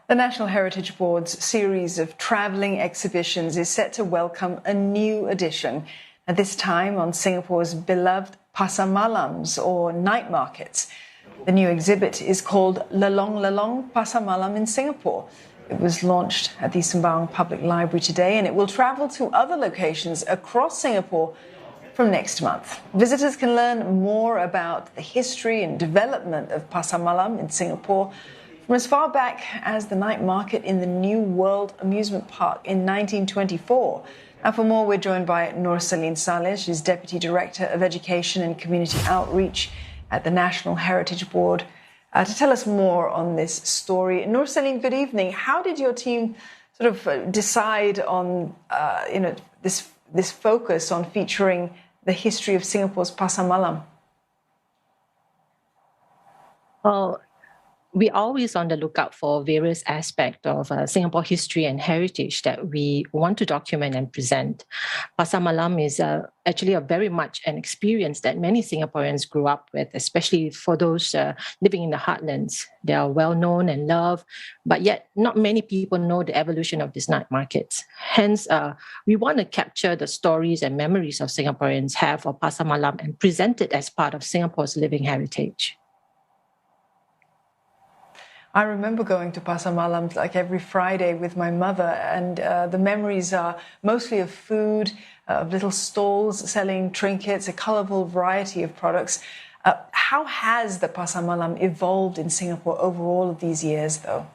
The National Heritage Board's series of travelling exhibitions is set to welcome a new edition, at this time on Singapore's beloved Pasar Malams, or night markets. The new exhibit is called Lelong Pasar Malam in Singapore. It was launched at the Sembawang Public Library today, and it will travel to other locations across Singapore from next month. Visitors can learn more about the history and development of Pasar Malam in Singapore from as far back as the night market in the new World Amusement Park in 1924. And for more, we're joined by Nursaleen Saleh. She's Deputy Director of Education and Community Outreach at the National Heritage Board, to tell us more on this story. Nursaleen, good evening. How did your team sort of decide on this focus on featuring the history of Singapore's Pasar Malam? Well, we're always on the lookout for various aspects of Singapore history and heritage that we want to document and present. Pasar Malam is actually a very much an experience that many Singaporeans grew up with, especially for those living in the heartlands. They are well known and loved, but yet not many people know the evolution of these night markets. Hence, we want to capture the stories and memories of Singaporeans have of Pasar Malam and present it as part of Singapore's living heritage. I remember going to Pasar Malam like every Friday with my mother, and the memories are mostly of food, of little stalls selling trinkets, a colourful variety of products. How has the Pasar Malam evolved in Singapore over all of these years, though?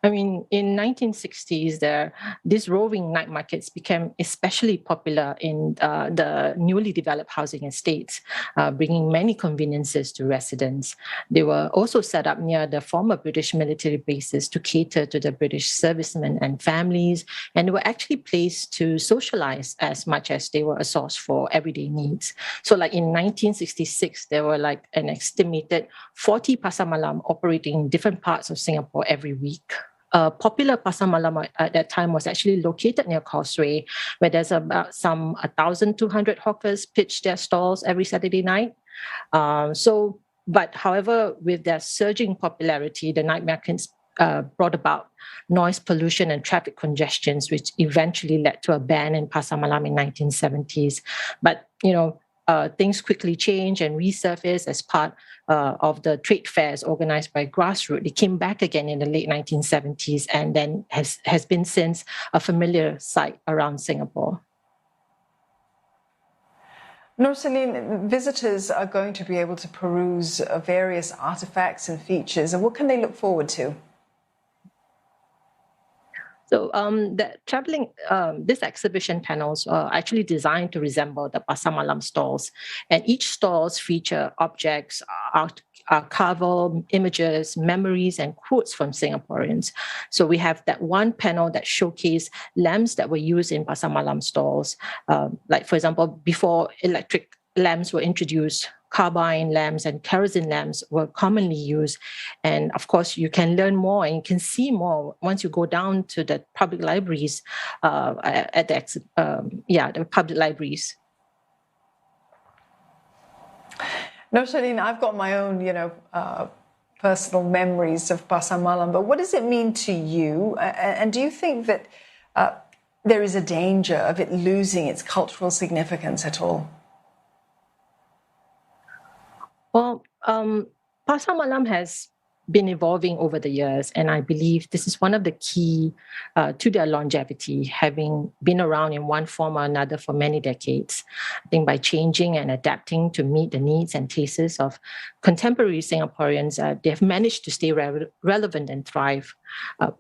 I mean, in 1960s, these roving night markets became especially popular in the newly developed housing estates, bringing many conveniences to residents. They were also set up near the former British military bases to cater to the British servicemen and families, and they were actually placed to socialize as much as they were a source for everyday needs. So like in 1966, there were like an estimated 40 Pasar Malam operating in different parts of Singapore every week. A popular Pasar Malam at that time was actually located near Causeway, where there's about 1,200 hawkers pitch their stalls every Saturday night. But however, with their surging popularity, the night markets brought about noise pollution and traffic congestions, which eventually led to a ban in Pasar Malam in 1970s. But, things quickly changed and resurfaced as part of the trade fairs organized by Grassroots. They came back again in the late 1970s and then has been since a familiar sight around Singapore. Nursaleen, visitors are going to be able to peruse various artifacts and features. And what can they look forward to? So this exhibition panels are actually designed to resemble the Pasar Malam stalls, and each stalls feature objects, archival images, memories, and quotes from Singaporeans. So we have that one panel that showcases lamps that were used in Pasar Malam stalls. Like, for example, before electric lamps were introduced, carbine lamps and kerosene lamps were commonly used. And of course, you can learn more and you can see more once you go down to the public libraries the public libraries. Nursaleen, I've got my own, personal memories of Pasar Malam, but what does it mean to you? And do you think that there is a danger of it losing its cultural significance at all? Well, Pasar Malam has been evolving over the years, and I believe this is one of the key to their longevity, having been around in one form or another for many decades. I think by changing and adapting to meet the needs and tastes of contemporary Singaporeans, they have managed to stay relevant and thrive.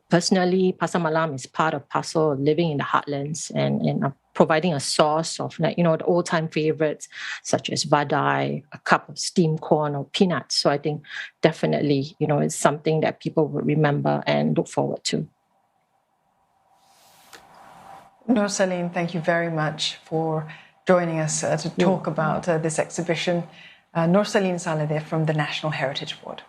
Personally, Pasar Malam is part of parcel of living in the heartlands and providing a source of, the old-time favorites such as vadai, a cup of steamed corn or peanuts. So I think definitely, it's something that people will remember and look forward to. Nursaleen, thank you very much for joining us to talk about this exhibition. Nursaleen Saleh there from the National Heritage Board.